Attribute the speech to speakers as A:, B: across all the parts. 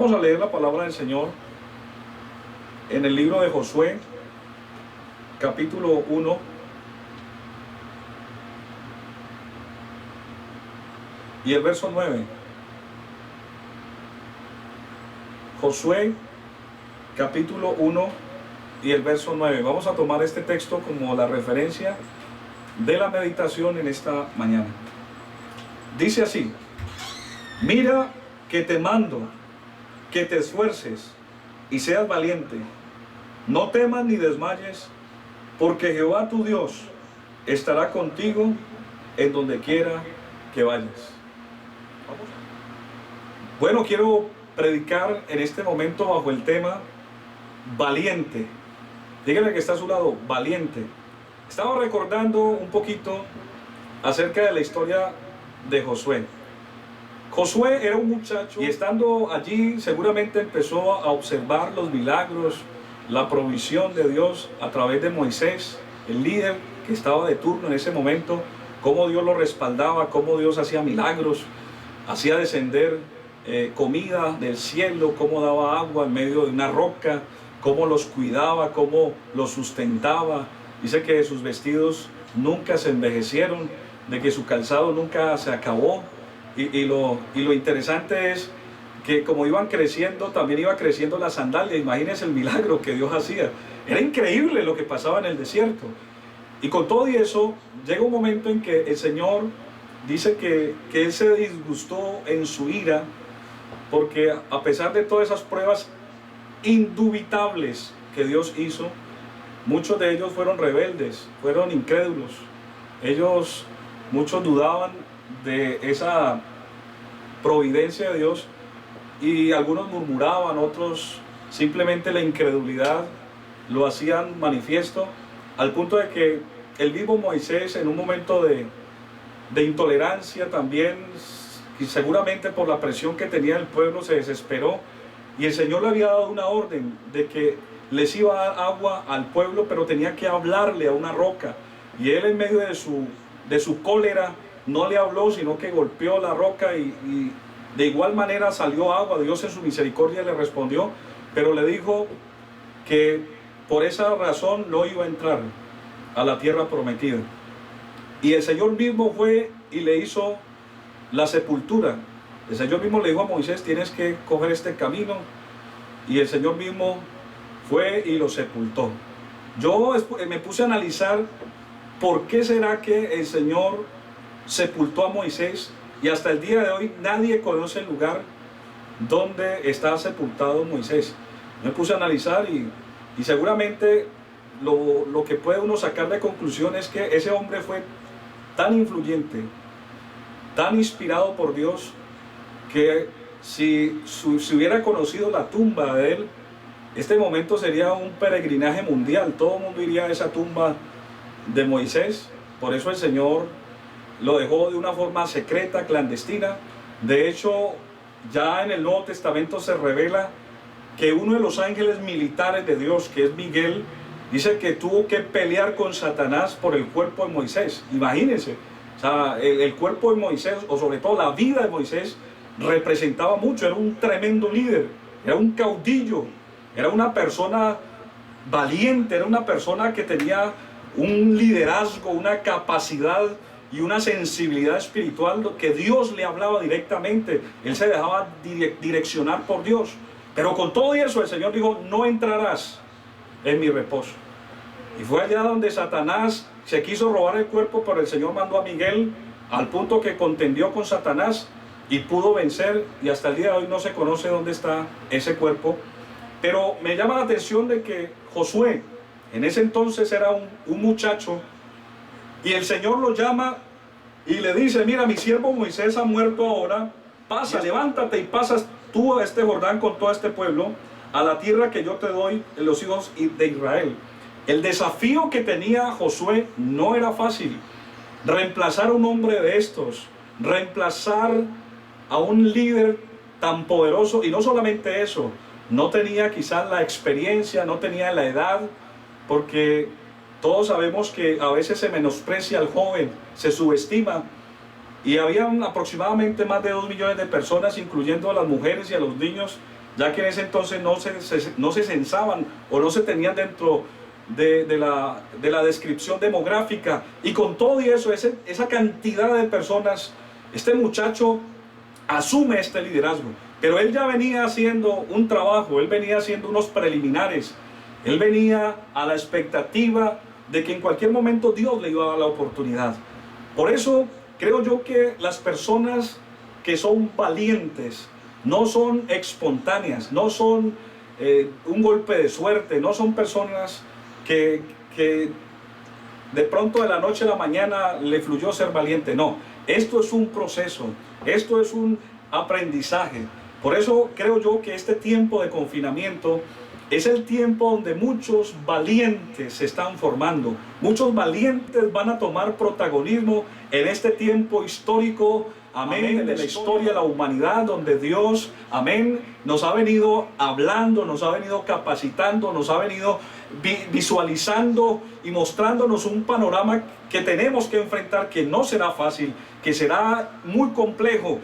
A: Vamos a leer la palabra del Señor en el libro de Josué, capítulo 1. Y el verso 9. Josué, capítulo 1 y el verso 9. Vamos a tomar este texto como la referencia de la meditación en esta mañana. Dice así: mira que te mando que te esfuerces y seas valiente. No temas ni desmayes, porque Jehová tu Dios estará contigo en donde quiera que vayas. Bueno, quiero predicar en este momento bajo el tema valiente. Dígale que está a su lado, valiente. Estaba recordando un poquito acerca de la historia de Josué. Josué era un muchacho y estando allí seguramente empezó a observar los milagros, la provisión de Dios a través de Moisés, el líder que estaba de turno en ese momento, cómo Dios lo respaldaba, cómo Dios hacía milagros, hacía descender comida del cielo, cómo daba agua en medio de una roca, cómo los cuidaba, cómo los sustentaba. Dice que sus vestidos nunca se envejecieron, de que su calzado nunca se acabó. Y lo interesante es que como iban creciendo, también iba creciendo la sandalia. Imagínense el milagro que Dios hacía. Era increíble lo que pasaba en el desierto. Y con todo y eso, llega un momento en que el Señor dice que Él se disgustó en su ira, porque a pesar de todas esas pruebas indubitables que Dios hizo, muchos de ellos fueron rebeldes, fueron incrédulos. Muchos dudaban de esa providencia de Dios, y algunos murmuraban, otros simplemente la incredulidad lo hacían manifiesto, al punto de que el mismo Moisés, en un momento de intolerancia también, y seguramente por la presión que tenía el pueblo, se desesperó, y el Señor le había dado una orden de que les iba a dar agua al pueblo, pero tenía que hablarle a una roca, y él en medio de su cólera no le habló, sino que golpeó la roca y de igual manera salió agua. Dios en su misericordia le respondió, pero le dijo que por esa razón no iba a entrar a la tierra prometida. Y el Señor mismo fue y le hizo la sepultura. El Señor mismo le dijo a Moisés: tienes que coger este camino, y el Señor mismo fue y lo sepultó. Yo me puse a analizar por qué será que el Señor sepultó a Moisés, y hasta el día de hoy nadie conoce el lugar donde está sepultado Moisés. Me puse a analizar y seguramente lo que puede uno sacar de conclusión es que ese hombre fue tan influyente, tan inspirado por Dios, que si hubiera conocido la tumba de él, este momento sería un peregrinaje mundial. Todo el mundo iría a esa tumba de Moisés. Por eso el Señor lo dejó de una forma secreta, clandestina. De hecho, ya en el Nuevo Testamento se revela que uno de los ángeles militares de Dios, que es Miguel, dice que tuvo que pelear con Satanás por el cuerpo de Moisés. Imagínense, o sea, el cuerpo de Moisés, o sobre todo la vida de Moisés, representaba mucho. Era un tremendo líder, era un caudillo, era una persona valiente, era una persona que tenía un liderazgo, una capacidad y una sensibilidad espiritual, que Dios le hablaba directamente. Él se dejaba direccionar por Dios. Pero con todo eso el Señor dijo: no entrarás en mi reposo. Y fue allá donde Satanás se quiso robar el cuerpo, pero el Señor mandó a Miguel, al punto que contendió con Satanás y pudo vencer, y hasta el día de hoy no se conoce dónde está ese cuerpo. Pero me llama la atención de que Josué en ese entonces era un muchacho, y el Señor lo llama y le dice: mira, mi siervo Moisés ha muerto ahora, pasa, levántate y pasas tú a este Jordán con todo este pueblo a la tierra que yo te doy, los hijos de Israel. El desafío que tenía Josué no era fácil. Reemplazar a un hombre de estos, reemplazar a un líder tan poderoso, y no solamente eso, no tenía quizás la experiencia, no tenía la edad, porque todos sabemos que a veces se menosprecia al joven, se subestima, y habían aproximadamente más de 2 millones de personas, incluyendo a las mujeres y a los niños, ya que en ese entonces no se censaban o no se tenían dentro de la descripción demográfica. Y con todo y eso, esa cantidad de personas, este muchacho asume este liderazgo. Pero él ya venía haciendo un trabajo, él venía haciendo unos preliminares, él venía a la expectativa de que en cualquier momento Dios le iba a dar la oportunidad. Por eso creo yo que las personas que son valientes no son espontáneas, no son un golpe de suerte, no son personas que de pronto de la noche a la mañana le fluyó ser valiente. No, esto es un proceso, esto es un aprendizaje. Por eso creo yo que este tiempo de confinamiento es el tiempo donde muchos valientes se están formando. Muchos valientes van a tomar protagonismo en este tiempo histórico, amén, de la historia de la humanidad, donde Dios, amén, nos ha venido hablando, nos ha venido capacitando, nos ha venido visualizando y mostrándonos un panorama que tenemos que enfrentar, que no será fácil, que será muy complejo.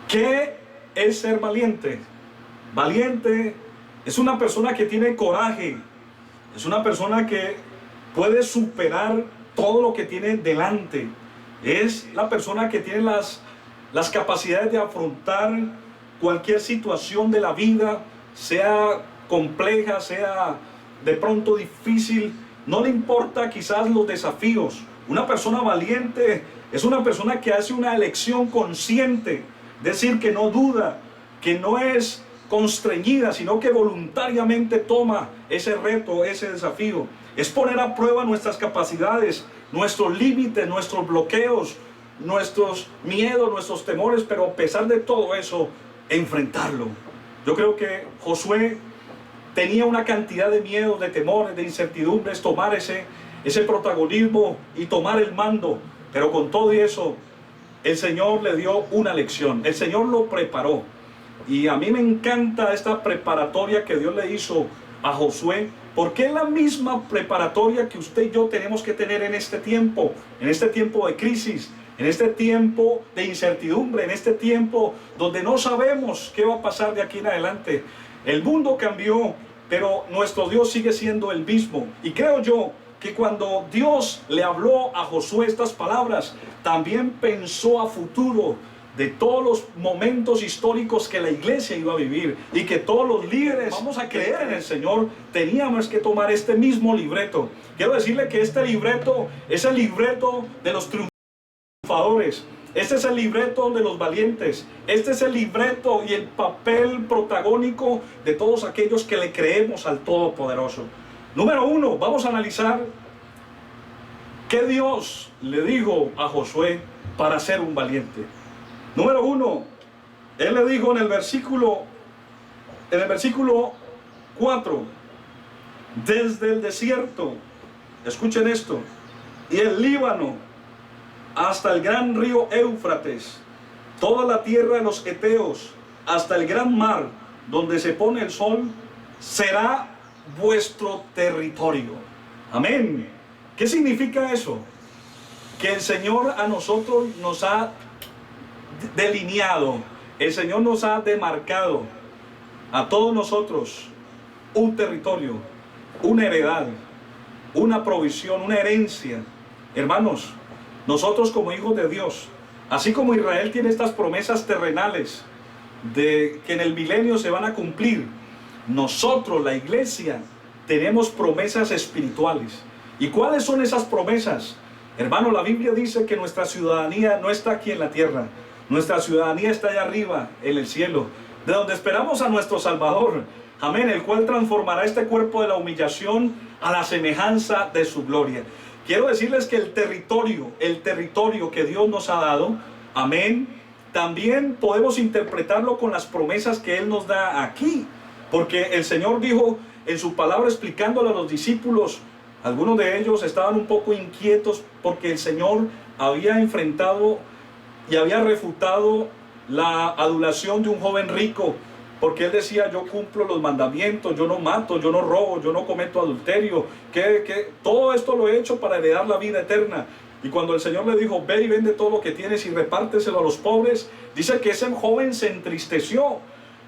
A: ¿Qué es ser valiente? Valiente es una persona que tiene coraje, es una persona que puede superar todo lo que tiene delante, es la persona que tiene las capacidades de afrontar cualquier situación de la vida, sea compleja, sea de pronto difícil, no le importa quizás los desafíos. Una persona valiente es una persona que hace una elección consciente, es decir, que no duda, que no es constreñida, sino que voluntariamente toma ese reto, ese desafío. Es poner a prueba nuestras capacidades, nuestros límites, nuestros bloqueos, nuestros miedos, nuestros temores, pero a pesar de todo eso, enfrentarlo. Yo creo que Josué tenía una cantidad de miedos, de temores, de incertidumbres, tomar ese protagonismo y tomar el mando, pero con todo eso, el Señor le dio una lección, el Señor lo preparó. Y a mí me encanta esta preparatoria que Dios le hizo a Josué, porque es la misma preparatoria que usted y yo tenemos que tener en este tiempo de crisis, en este tiempo de incertidumbre, en este tiempo donde no sabemos qué va a pasar de aquí en adelante. El mundo cambió, pero nuestro Dios sigue siendo el mismo. Y creo yo que cuando Dios le habló a Josué estas palabras, también pensó a futuro de todos los momentos históricos que la iglesia iba a vivir y que todos los líderes, vamos a creer en el Señor, teníamos que tomar este mismo libreto. Quiero decirle que este libreto es el libreto de los triunfadores. Este es el libreto de los valientes. Este es el libreto y el papel protagónico de todos aquellos que le creemos al Todopoderoso. Número uno, vamos a analizar qué Dios le dijo a Josué para ser un valiente. Número uno, Él le dijo en el versículo 4, desde el desierto, escuchen esto, y el Líbano hasta el gran río Éufrates, toda la tierra de los heteos, hasta el gran mar donde se pone el sol, será vuestro territorio. Amén. ¿Qué significa eso? Que el Señor a nosotros nos ha delineado, el Señor nos ha demarcado a todos nosotros un territorio, una heredad, una provisión, una herencia. Hermanos, nosotros como hijos de Dios, así como Israel tiene estas promesas terrenales de que en el milenio se van a cumplir, nosotros, la iglesia, tenemos promesas espirituales. ¿Y cuáles son esas promesas? Hermano, la Biblia dice que nuestra ciudadanía no está aquí en la tierra. Nuestra ciudadanía está allá arriba, en el cielo, de donde esperamos a nuestro Salvador. Amén, el cual transformará este cuerpo de la humillación a la semejanza de su gloria. Quiero decirles que el territorio que Dios nos ha dado, amén, también podemos interpretarlo con las promesas que Él nos da aquí. Porque el Señor dijo en su palabra explicándole a los discípulos, algunos de ellos estaban un poco inquietos porque el Señor había enfrentado y había refutado la adulación de un joven rico, porque él decía, yo cumplo los mandamientos, yo no mato, yo no robo, yo no cometo adulterio, que todo esto lo he hecho para heredar la vida eterna. Y cuando el Señor le dijo, ve y vende todo lo que tienes y repárteselo a los pobres, dice que ese joven se entristeció.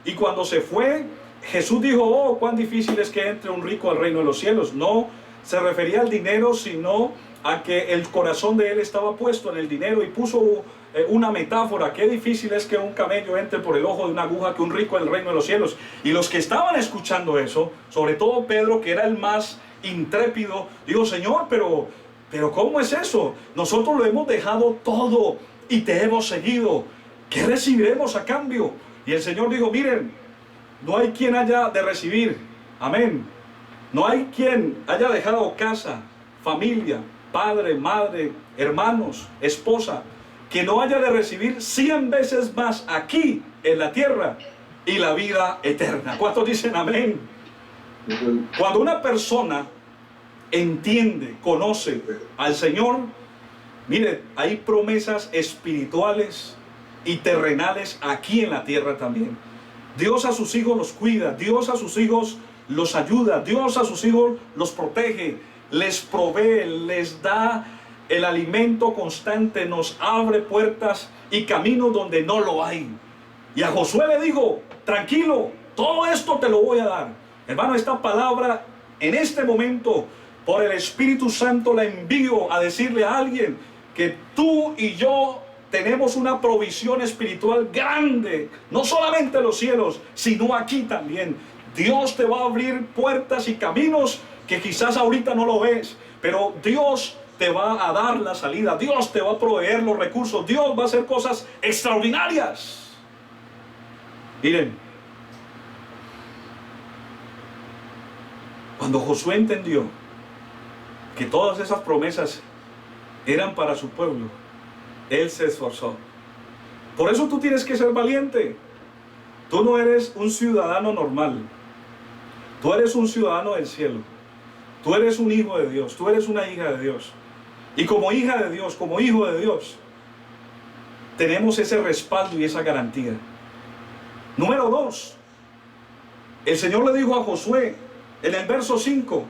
A: Y cuando se fue, Jesús dijo, oh, cuán difícil es que entre un rico al reino de los cielos. No se refería al dinero, sino a que el corazón de él estaba puesto en el dinero, y puso una metáfora. Qué difícil es que un camello entre por el ojo de una aguja, que un rico en el reino de los cielos. Y los que estaban escuchando eso, sobre todo Pedro, que era el más intrépido, dijo, Señor, pero ¿cómo es eso? Nosotros lo hemos dejado todo y te hemos seguido. ¿Qué recibiremos a cambio? Y el Señor dijo, miren, no hay quien haya de recibir, amén, no hay quien haya dejado casa, familia, padre, madre, hermanos, esposa, que no haya de recibir 100 veces más aquí en la tierra y la vida eterna. ¿Cuántos dicen amén? Cuando una persona entiende, conoce al Señor, mire, hay promesas espirituales y terrenales aquí en la tierra también. Dios a sus hijos los cuida, Dios a sus hijos los ayuda, Dios a sus hijos los protege, les provee, les da el alimento constante, nos abre puertas y caminos donde no lo hay. Y a Josué le dijo, tranquilo, todo esto te lo voy a dar. Hermano, esta palabra en este momento, por el Espíritu Santo, la envío a decirle a alguien que tú y yo tenemos una provisión espiritual grande, no solamente en los cielos, sino aquí también. Dios te va a abrir puertas y caminos que quizás ahorita no lo ves, pero Dios te va a dar la salida, Dios te va a proveer los recursos, Dios va a hacer cosas extraordinarias. Miren, cuando Josué entendió que todas esas promesas eran para su pueblo, él se esforzó. Por eso tú tienes que ser valiente. Tú no eres un ciudadano normal. Tú eres un ciudadano del cielo. Tú eres un hijo de Dios. Tú eres una hija de Dios. Y como hija de Dios, como hijo de Dios, tenemos ese respaldo y esa garantía. Número 2. El Señor le dijo a Josué en el verso 5,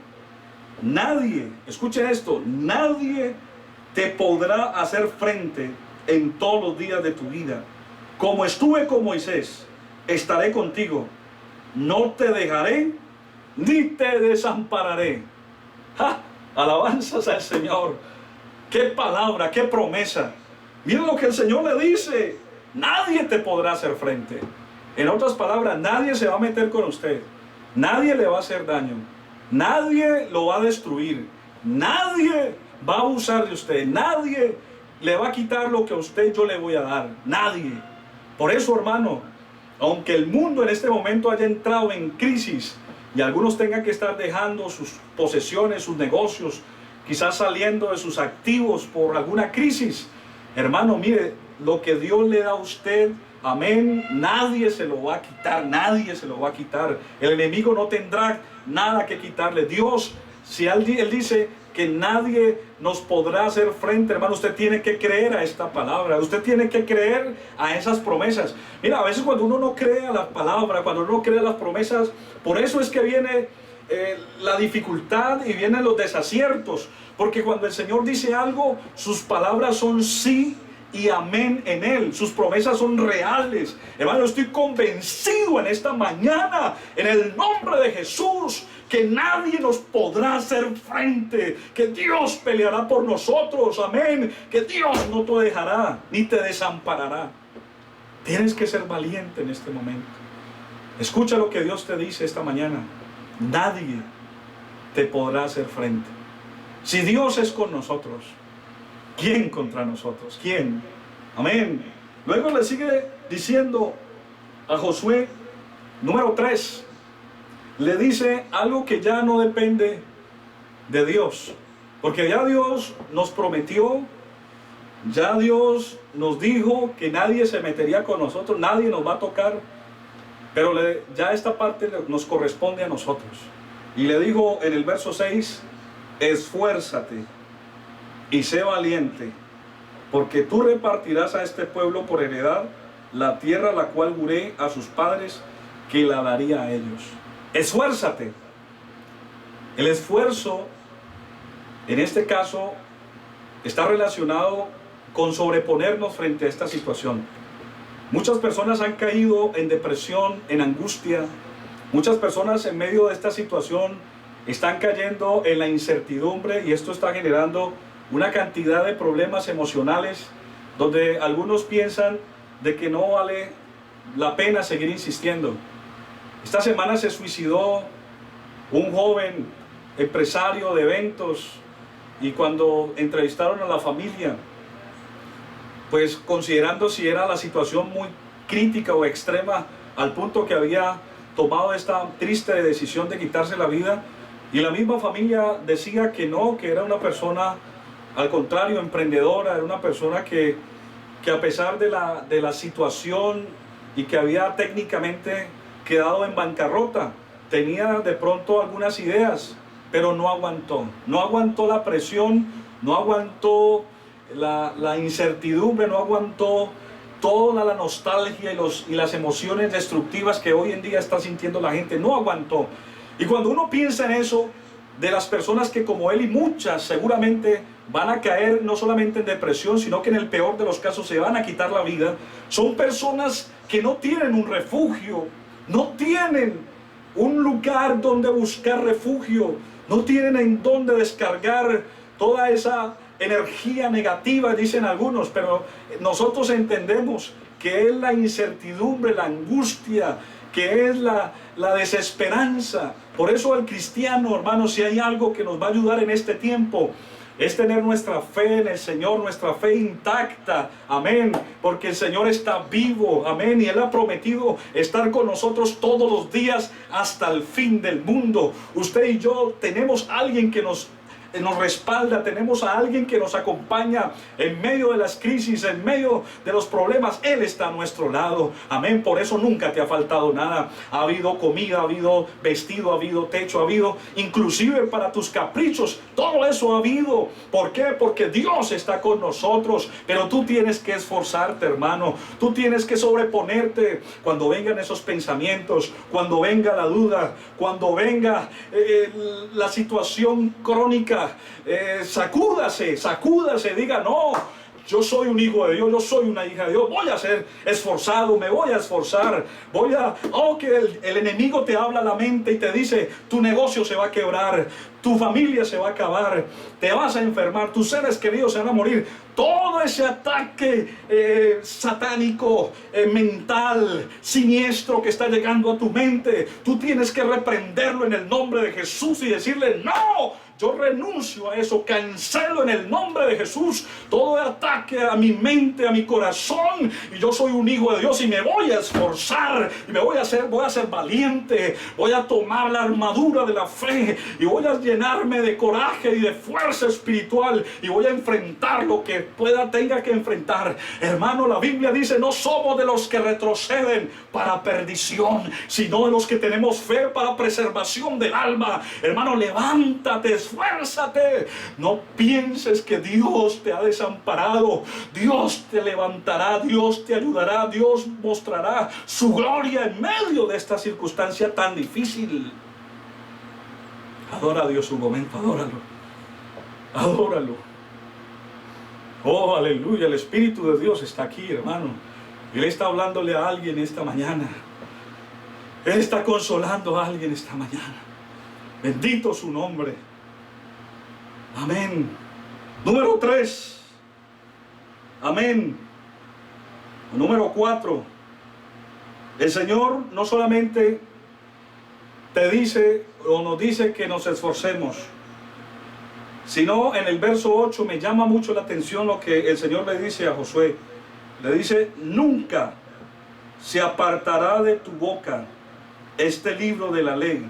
A: nadie, escuche esto, nadie te podrá hacer frente en todos los días de tu vida. Como estuve con Moisés, estaré contigo. No te dejaré ni te desampararé. ¡Ja! Alabanzas al Señor. ¡Qué palabra, qué promesa! Miren lo que el Señor le dice. Nadie te podrá hacer frente. En otras palabras, nadie se va a meter con usted. Nadie le va a hacer daño. Nadie lo va a destruir. Nadie va a abusar de usted. Nadie le va a quitar lo que a usted yo le voy a dar. Nadie. Por eso, hermano, aunque el mundo en este momento haya entrado en crisis y algunos tengan que estar dejando sus posesiones, sus negocios, quizás saliendo de sus activos por alguna crisis, hermano, mire, lo que Dios le da a usted, amén, nadie se lo va a quitar, nadie se lo va a quitar. El enemigo no tendrá nada que quitarle. Dios, si él dice que nadie nos podrá hacer frente, hermano, usted tiene que creer a esta palabra, usted tiene que creer a esas promesas. Mira, a veces cuando uno no cree a la palabra, cuando uno no cree a las promesas, por eso es que viene la dificultad y vienen los desaciertos, porque cuando el Señor dice algo, sus palabras son sí y amén en Él. Sus promesas son reales. Hermano, estoy convencido en esta mañana, en el nombre de Jesús, que nadie nos podrá hacer frente, que Dios peleará por nosotros, amén, que Dios no te dejará ni te desamparará. Tienes que ser valiente en este momento. Escucha lo que Dios te dice esta mañana. Nadie te podrá hacer frente. Si Dios es con nosotros, ¿quién contra nosotros? ¿Quién? Amén. Luego le sigue diciendo a Josué, número 3, le dice algo que ya no depende de Dios, porque ya Dios nos prometió, ya Dios nos dijo que nadie se metería con nosotros, nadie nos va a tocar, pero ya esta parte nos corresponde a nosotros. Y le dijo en el verso 6, esfuérzate y sé valiente, porque tú repartirás a este pueblo por heredad la tierra la cual juré a sus padres que la daría a ellos. Esfuérzate. El esfuerzo, en este caso, está relacionado con sobreponernos frente a esta situación. Muchas personas han caído en depresión, en angustia. Muchas personas en medio de esta situación están cayendo en la incertidumbre, y esto está generando una cantidad de problemas emocionales donde algunos piensan de que no vale la pena seguir insistiendo. Esta semana se suicidó un joven empresario de eventos, y cuando entrevistaron a la familia, pues considerando si era la situación muy crítica o extrema al punto que había tomado esta triste decisión de quitarse la vida, y la misma familia decía que no, que era una persona al contrario emprendedora, era una persona que a pesar de la situación y que había técnicamente quedado en bancarrota, tenía de pronto algunas ideas, pero no aguantó la presión, no aguantó la incertidumbre, no aguantó toda la nostalgia y las emociones destructivas que hoy en día está sintiendo la gente, no aguantó. Y cuando uno piensa en eso, de las personas que como él y muchas seguramente van a caer no solamente en depresión, sino que en el peor de los casos se van a quitar la vida, son personas que no tienen un refugio, no tienen un lugar donde buscar refugio, no tienen en dónde descargar toda esa energía negativa, dicen algunos, pero nosotros entendemos que es la incertidumbre, la angustia, que es la desesperanza. Por eso el cristiano, hermanos, si hay algo que nos va a ayudar en este tiempo, es tener nuestra fe en el Señor, nuestra fe intacta, amén, porque el Señor está vivo, amén, y Él ha prometido estar con nosotros todos los días hasta el fin del mundo. Usted y yo tenemos a alguien que nos respalda, tenemos a alguien que nos acompaña en medio de las crisis, en medio de los problemas. Él está a nuestro lado, amén. Por eso nunca te ha faltado nada. Ha habido comida, ha habido vestido, ha habido techo, ha habido inclusive para tus caprichos, todo eso ha habido. ¿Por qué? Porque Dios está con nosotros, pero tú tienes que esforzarte, hermano, tú tienes que sobreponerte cuando vengan esos pensamientos, cuando venga la duda, cuando venga la situación crónica. Sacúdase, diga: no, yo soy un hijo de Dios, yo soy una hija de Dios, voy a ser esforzado, me voy a esforzar, que el enemigo te habla a la mente y te dice: tu negocio se va a quebrar, tu familia se va a acabar, te vas a enfermar, tus seres queridos se van a morir. Todo ese ataque satánico, mental, siniestro que está llegando a tu mente, tú tienes que reprenderlo en el nombre de Jesús y decirle: no, yo renuncio a eso, cancelo en el nombre de Jesús todo ataque a mi mente, a mi corazón, y yo soy un hijo de Dios y me voy a esforzar, y voy a ser valiente, voy a tomar la armadura de la fe y voy a llenarme de coraje y de fuerza espiritual y voy a enfrentar lo que tenga que enfrentar. Hermano, la Biblia dice: no somos de los que retroceden para perdición, sino de los que tenemos fe para preservación del alma. Hermano, levántate, esfuérzate, no pienses que Dios te ha desamparado. Dios te levantará, Dios te ayudará, Dios mostrará su gloria en medio de esta circunstancia tan difícil. Adora a Dios un momento, adóralo. Oh, aleluya, el Espíritu de Dios está aquí, hermano. Él está hablándole a alguien esta mañana. Él está consolando a alguien esta mañana. Bendito su nombre. Amén. Número 3. Amén. Número 4. El Señor no solamente te dice o nos dice que nos esforcemos, sino en el verso 8 me llama mucho la atención lo que el Señor le dice a Josué. Le dice: nunca se apartará de tu boca este libro de la ley,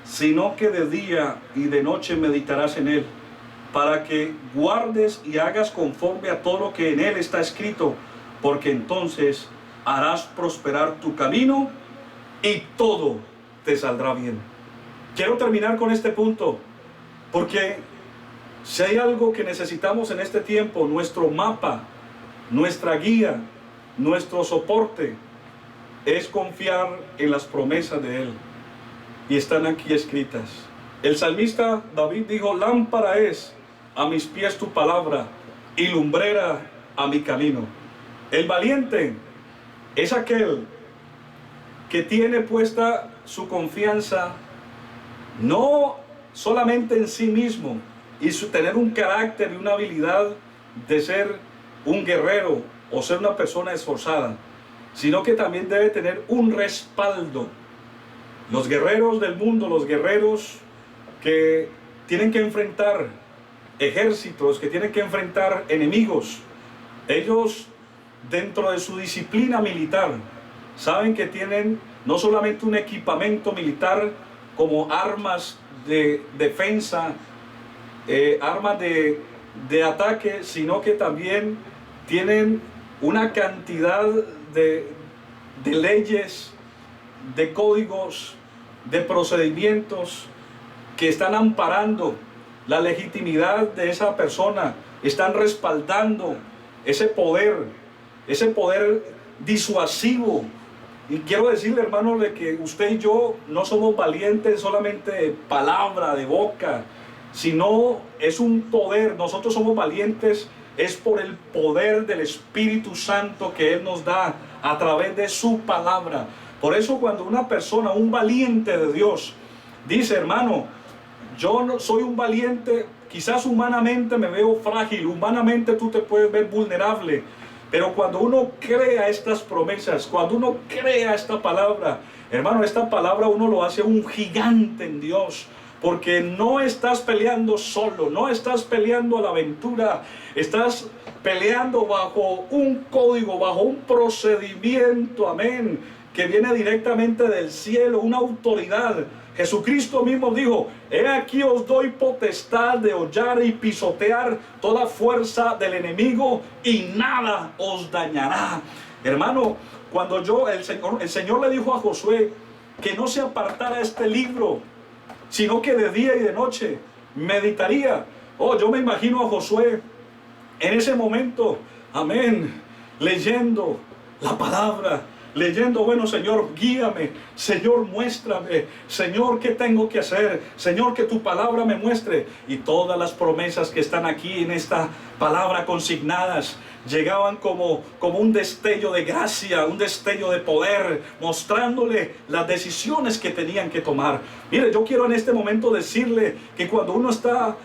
A: sino que de día y de noche meditarás en él, para que guardes y hagas conforme a todo lo que en él está escrito, porque entonces harás prosperar tu camino y todo te saldrá bien. Quiero terminar con este punto, porque si hay algo que necesitamos en este tiempo, nuestro mapa, nuestra guía, nuestro soporte, es confiar en las promesas de Él. Y están aquí escritas. El salmista David dijo: lámpara es a mis pies tu palabra y lumbrera a mi camino. El valiente es aquel que tiene puesta su confianza no solamente en sí mismo y tener un carácter y una habilidad de ser un guerrero o ser una persona esforzada, sino que también debe tener un respaldo. Los guerreros del mundo, los guerreros que tienen que enfrentar ejércitos, que tienen que enfrentar enemigos, ellos dentro de su disciplina militar saben que tienen no solamente un equipamiento militar como armas de defensa, armas de ataque, sino que también tienen una cantidad de leyes, de códigos, de procedimientos que están amparando la legitimidad de esa persona, están respaldando ese poder disuasivo. Y quiero decirle, hermano, de que usted y yo no somos valientes solamente de palabra, de boca, sino es un poder. Nosotros somos valientes es por el poder del Espíritu Santo que Él nos da a través de su palabra. Por eso cuando una persona, un valiente de Dios, dice, hermano, yo no soy un valiente, quizás humanamente me veo frágil, humanamente tú te puedes ver vulnerable, pero cuando uno crea estas promesas, cuando uno crea esta palabra, hermano, esta palabra uno lo hace un gigante en Dios. Porque no estás peleando solo, no estás peleando a la aventura, estás peleando bajo un código, bajo un procedimiento, amén, que viene directamente del cielo, una autoridad. Jesucristo mismo dijo, he aquí os doy potestad de hollar y pisotear toda fuerza del enemigo y nada os dañará. Hermano, cuando el Señor le dijo a Josué que no se apartara este libro, sino que de día y de noche meditaría. Oh, yo me imagino a Josué en ese momento, amén, leyendo la palabra, leyendo, bueno, Señor, guíame, Señor, muéstrame, Señor, ¿qué tengo que hacer? Señor, que tu palabra me muestre. Y todas las promesas que están aquí en esta palabra consignadas llegaban como un destello de gracia, un destello de poder, mostrándole las decisiones que tenían que tomar. Mire, yo quiero en este momento decirle que cuando uno está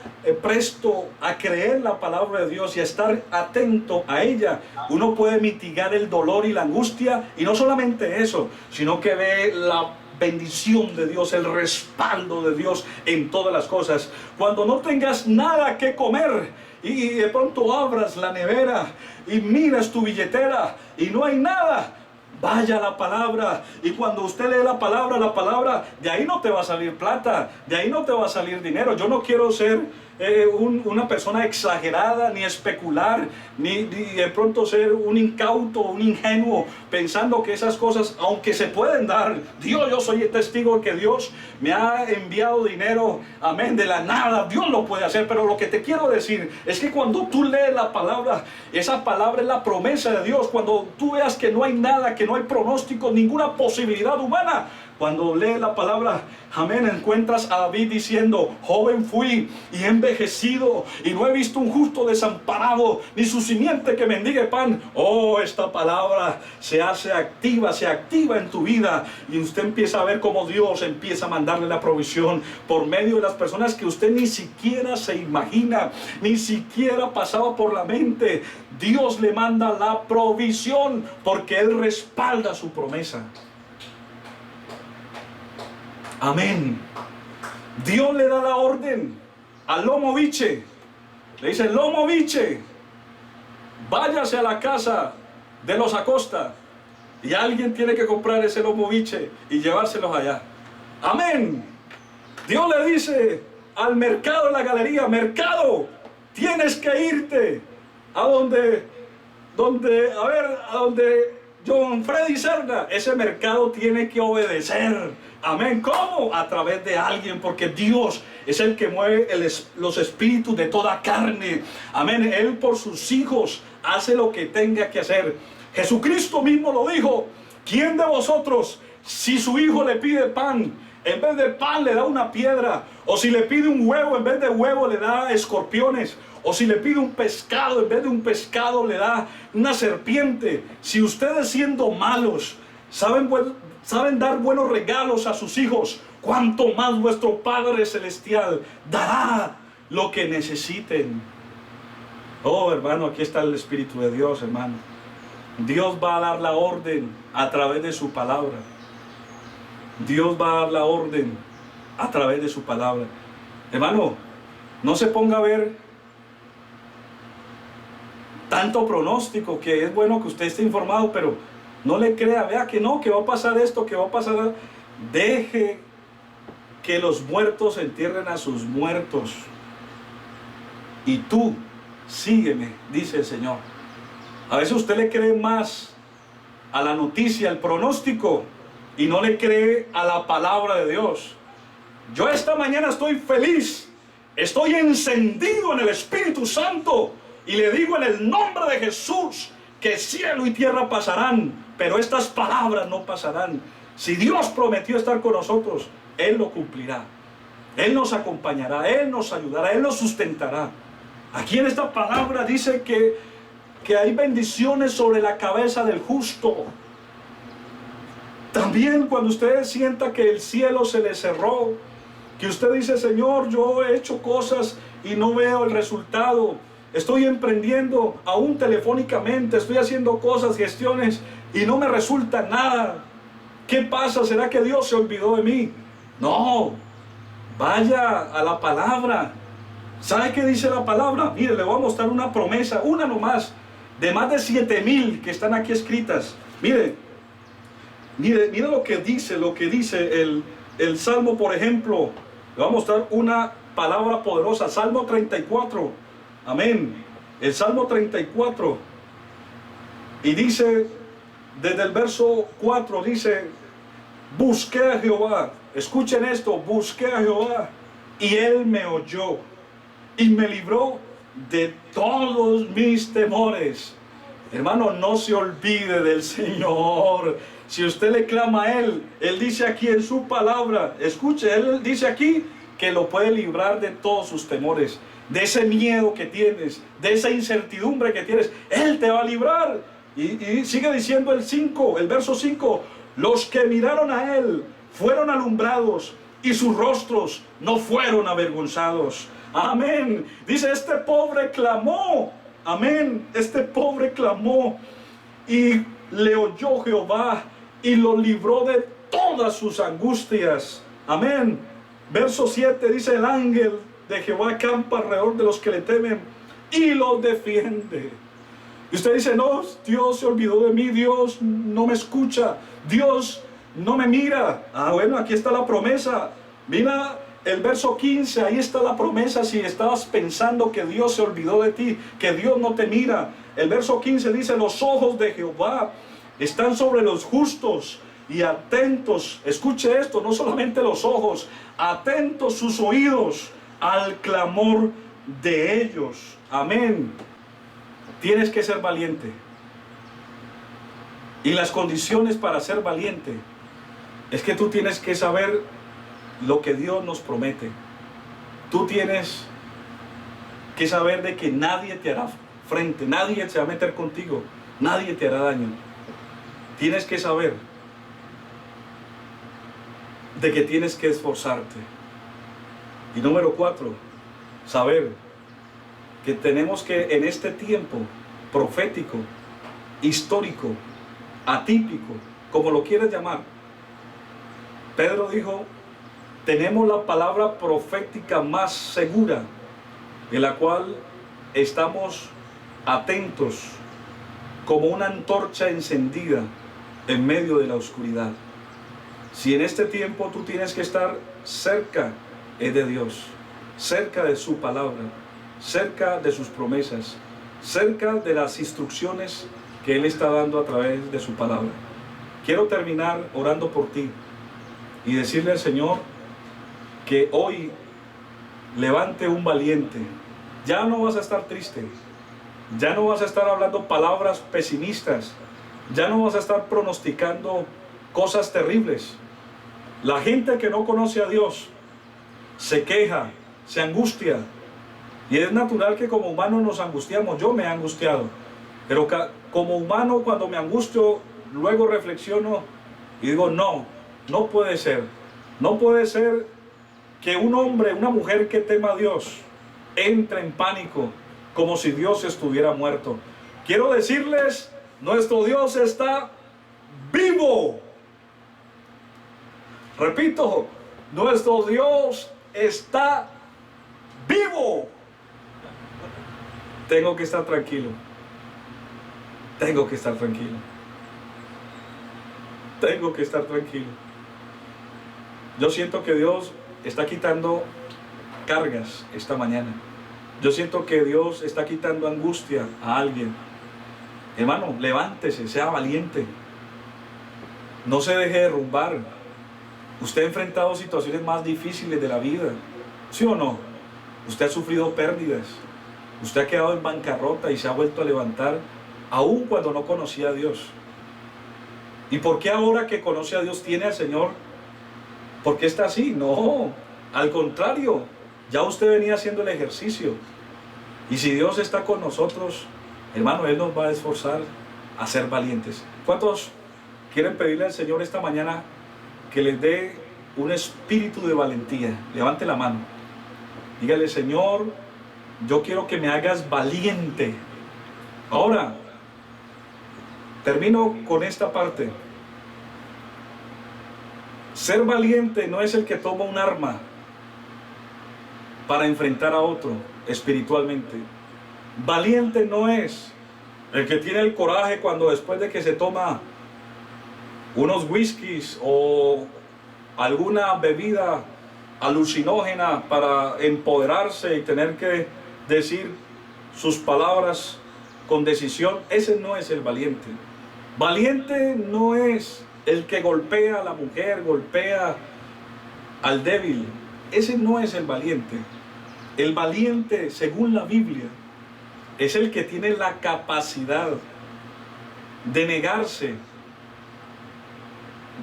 A: presto a creer la palabra de Dios y a estar atento a ella, uno puede mitigar el dolor y la angustia, y no solamente eso, sino que ve la bendición de Dios, el respaldo de Dios en todas las cosas. Cuando no tengas nada que comer y de pronto abras la nevera y miras tu billetera y no hay nada, vaya a la palabra, y cuando usted lee la palabra, de ahí no te va a salir plata, de ahí no te va a salir dinero. Yo no quiero ser una persona exagerada, ni especular, ni de pronto ser un incauto, un ingenuo, pensando que esas cosas, aunque se pueden dar, yo soy el testigo que Dios me ha enviado dinero, amén, de la nada, Dios lo puede hacer. Pero lo que te quiero decir es que cuando tú lees la palabra, esa palabra es la promesa de Dios. Cuando tú veas que no hay nada, que no hay pronóstico, ninguna posibilidad humana, cuando lees la palabra, amén, encuentras a David diciendo, joven fui y he envejecido y no he visto un justo desamparado, ni su simiente que mendigue pan. Oh, esta palabra se activa en tu vida, y usted empieza a ver cómo Dios empieza a mandarle la provisión por medio de las personas que usted ni siquiera se imagina, ni siquiera pasaba por la mente. Dios le manda la provisión porque Él respalda su promesa. Amén. Dios le da la orden al lomo biche. Le dice, lomo biche, váyase a la casa de los Acosta, y alguien tiene que comprar ese lomo biche y llevárselos allá. Amén. Dios le dice al mercado de la galería, mercado, tienes que irte a donde John Freddy Cerda. Ese mercado tiene que obedecer. Amén. ¿Cómo? A través de alguien, porque Dios es el que mueve los espíritus de toda carne. Amén. Él por sus hijos hace lo que tenga que hacer. Jesucristo mismo lo dijo. ¿Quién de vosotros, si su hijo le pide pan, en vez de pan le da una piedra? O si le pide un huevo, en vez de huevo le da escorpiones. O si le pide un pescado, en vez de un pescado le da una serpiente. Si ustedes, siendo malos, saben dar buenos regalos a sus hijos, cuánto más vuestro Padre Celestial dará lo que necesiten. Oh, hermano, aquí está el Espíritu de Dios, hermano. Dios va a dar la orden a través de su palabra. Dios va a dar la orden a través de su palabra. Hermano, no se ponga a ver tanto pronóstico, que es bueno que usted esté informado, pero no le crea, vea que no, que va a pasar esto, que va a pasar. Deje que los muertos entierren a sus muertos. Y tú, sígueme, dice el Señor. A veces usted le cree más a la noticia, al pronóstico, y no le cree a la palabra de Dios. Yo esta mañana estoy feliz, estoy encendido en el Espíritu Santo, y le digo en el nombre de Jesús que cielo y tierra pasarán, pero estas palabras no pasarán. Si Dios prometió estar con nosotros, Él lo cumplirá. Él nos acompañará, Él nos ayudará, Él nos sustentará. Aquí en esta palabra dice que hay bendiciones sobre la cabeza del justo. También cuando usted sienta que el cielo se le cerró, que usted dice, Señor, yo he hecho cosas y no veo el resultado. Estoy emprendiendo aún telefónicamente, estoy haciendo cosas, gestiones y no me resulta nada. ¿Qué pasa? ¿Será que Dios se olvidó de mí? No, vaya a la palabra. ¿Sabe qué dice la palabra? Mire, le voy a mostrar una promesa, una nomás, de más de 7,000 que están aquí escritas. Mire lo que dice el Salmo, por ejemplo. Le voy a mostrar una palabra poderosa. Salmo 34. Amén. El Salmo 34. Y dice, desde el verso 4, dice, busqué a Jehová. Escuchen esto, busqué a Jehová y Él me oyó y me libró de todos mis temores. Hermano, no se olvide del Señor. Si usted le clama a Él, Él dice aquí en su palabra, escuche, Él dice aquí que lo puede librar de todos sus temores, de ese miedo que tienes, de esa incertidumbre que tienes. Él te va a librar. Y sigue diciendo el verso 5, los que miraron a Él fueron alumbrados y sus rostros no fueron avergonzados. Amén. Dice, este pobre clamó. Amén. Este pobre clamó y le oyó Jehová y lo libró de todas sus angustias. Amén. Verso 7 dice, el ángel de Jehová acampa alrededor de los que le temen y los defiende. Y usted dice, no, Dios se olvidó de mí, Dios no me escucha, Dios no me mira. Bueno, aquí está la promesa. Mira el verso 15, ahí está la promesa. Si estabas pensando que Dios se olvidó de ti, que Dios no te mira, el verso 15 dice, los ojos de Jehová están sobre los justos y atentos, escuche esto, no solamente los ojos, atentos sus oídos al clamor de ellos. Amén. Tienes que ser valiente. Y las condiciones para ser valiente es que tú tienes que saber lo que Dios nos promete. Tú tienes que saber de que nadie te hará frente, nadie se va a meter contigo, nadie te hará daño. Tienes que saber de que tienes que esforzarte. Y número 4, saber que tenemos que en este tiempo profético, histórico, atípico, como lo quieras llamar, Pedro dijo, tenemos la palabra profética más segura, en la cual estamos atentos como una antorcha encendida en medio de la oscuridad. Si en este tiempo tú tienes que estar cerca de Dios, cerca de su palabra, cerca de sus promesas, cerca de las instrucciones que Él está dando a través de su palabra. Quiero terminar orando por ti y decirle al Señor que hoy levante un valiente. Ya no vas a estar triste, ya no vas a estar hablando palabras pesimistas, ya no vas a estar pronosticando cosas terribles. La gente que no conoce a Dios se queja, se angustia, Y es natural que como humanos nos angustiamos. Yo me he angustiado. Pero como humano, cuando me angustio, luego reflexiono y digo, no, no puede ser. No puede ser que un hombre, una mujer que tema a Dios, entre en pánico como si Dios estuviera muerto. Quiero decirles, nuestro Dios está vivo. Repito, nuestro Dios está vivo. Tengo que estar tranquilo. Tengo que estar tranquilo. Tengo que estar tranquilo. Yo siento que Dios está quitando cargas esta mañana. Yo siento que Dios está quitando angustia a alguien. Hermano, levántese, sea valiente. No se deje derrumbar. Usted ha enfrentado situaciones más difíciles de la vida, ¿sí o no? Usted ha sufrido pérdidas. Usted ha quedado en bancarrota y se ha vuelto a levantar, aun cuando no conocía a Dios. ¿Y por qué ahora que conoce a Dios tiene al Señor? ¿Por qué está así? No, al contrario, ya usted venía haciendo el ejercicio. Y si Dios está con nosotros, hermano, Él nos va a esforzar a ser valientes. ¿Cuántos quieren pedirle al Señor esta mañana que les dé un espíritu de valentía? Levante la mano. Dígale, Señor, yo quiero que me hagas valiente. Ahora, termino con esta parte. Ser valiente no es el que toma un arma para enfrentar a otro espiritualmente. Valiente no es el que tiene el coraje cuando después de que se toma unos whiskies o alguna bebida alucinógena para empoderarse y tener que decir sus palabras con decisión. Ese no es el valiente. Valiente no es el que golpea a la mujer, golpea al débil. Ese no es el valiente. El valiente, según la Biblia, es el que tiene la capacidad de negarse,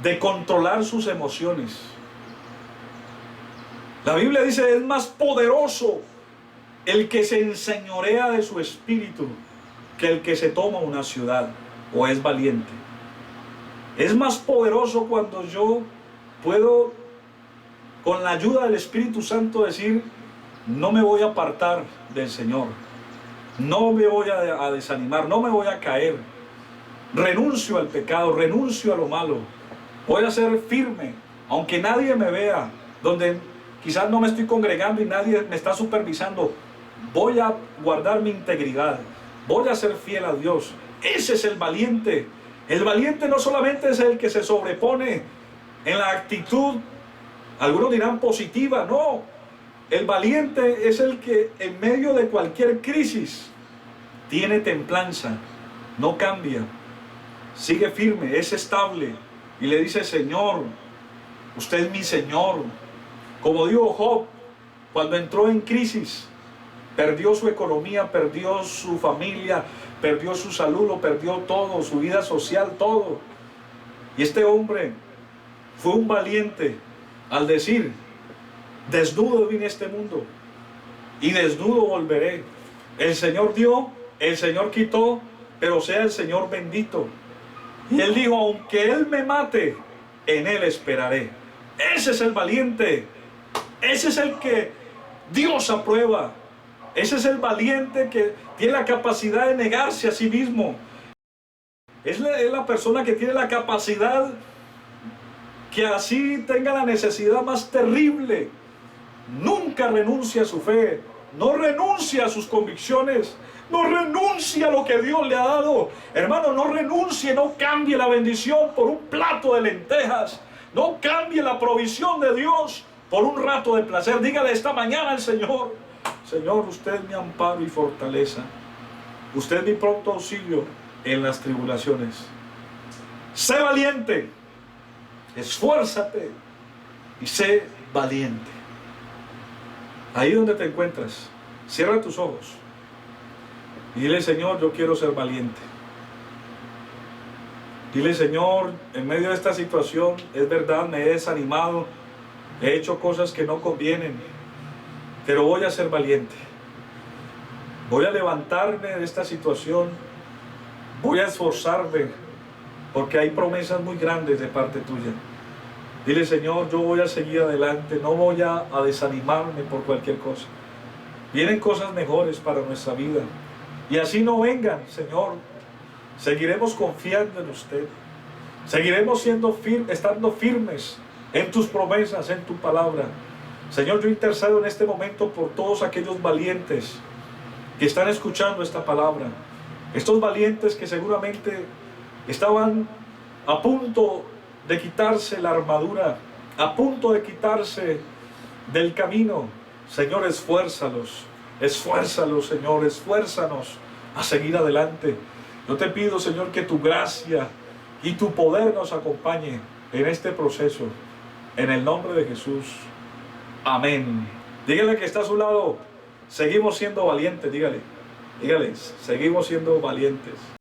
A: de controlar sus emociones. La Biblia dice, es más poderoso el que se enseñorea de su espíritu que el que se toma una ciudad o es valiente. Es más poderoso cuando yo puedo, con la ayuda del Espíritu Santo, decir, no me voy a apartar del Señor, no me voy a desanimar, no me voy a caer, renuncio al pecado, renuncio a lo malo, voy a ser firme, aunque nadie me vea, donde quizás no me estoy congregando y nadie me está supervisando, voy a guardar mi integridad, voy a ser fiel a Dios. Ese es el valiente. El valiente no solamente es el que se sobrepone en la actitud, algunos dirán positiva, no. El valiente es el que en medio de cualquier crisis tiene templanza, no cambia, sigue firme, es estable y le dice, Señor, usted es mi Señor. Como dijo Job, cuando entró en crisis, perdió su economía, perdió su familia, perdió su salud, lo perdió todo, su vida social, todo. Y este hombre fue un valiente al decir, desnudo vine a este mundo y desnudo volveré. El Señor dio, el Señor quitó, pero sea el Señor bendito. Y él dijo, aunque Él me mate, en Él esperaré. Ese es el valiente. Ese es el que Dios aprueba. Ese es el valiente que tiene la capacidad de negarse a sí mismo. Es la persona que tiene la capacidad que así tenga la necesidad más terrible. Nunca renuncia a su fe, no renuncia a sus convicciones, no renuncia a lo que Dios le ha dado. Hermano, no renuncie, no cambie la bendición por un plato de lentejas. No cambie la provisión de Dios por un rato de placer. Dígale esta mañana al Señor, Señor, usted es mi amparo y fortaleza. Usted es mi pronto auxilio en las tribulaciones. Sé valiente, esfuérzate y sé valiente. Ahí donde te encuentras, cierra tus ojos y dile, Señor, yo quiero ser valiente. Dile, Señor, en medio de esta situación, es verdad, me he desanimado, he hecho cosas que no convienen, pero voy a ser valiente. Voy a levantarme de esta situación. Voy a esforzarme porque hay promesas muy grandes de parte tuya. Dile, Señor, yo voy a seguir adelante. No voy a desanimarme por cualquier cosa. Vienen cosas mejores para nuestra vida. Y así no vengan, Señor. Seguiremos confiando en usted. Seguiremos estando firmes en tus promesas, en tu palabra. Señor, yo intercedo en este momento por todos aquellos valientes que están escuchando esta palabra. Estos valientes que seguramente estaban a punto de quitarse la armadura, a punto de quitarse del camino. Señor, esfuérzalos, Señor, esfuérzanos a seguir adelante. Yo te pido, Señor, que tu gracia y tu poder nos acompañe en este proceso. En el nombre de Jesús. Amén. Dígale que está a su lado, seguimos siendo valientes, dígale, seguimos siendo valientes.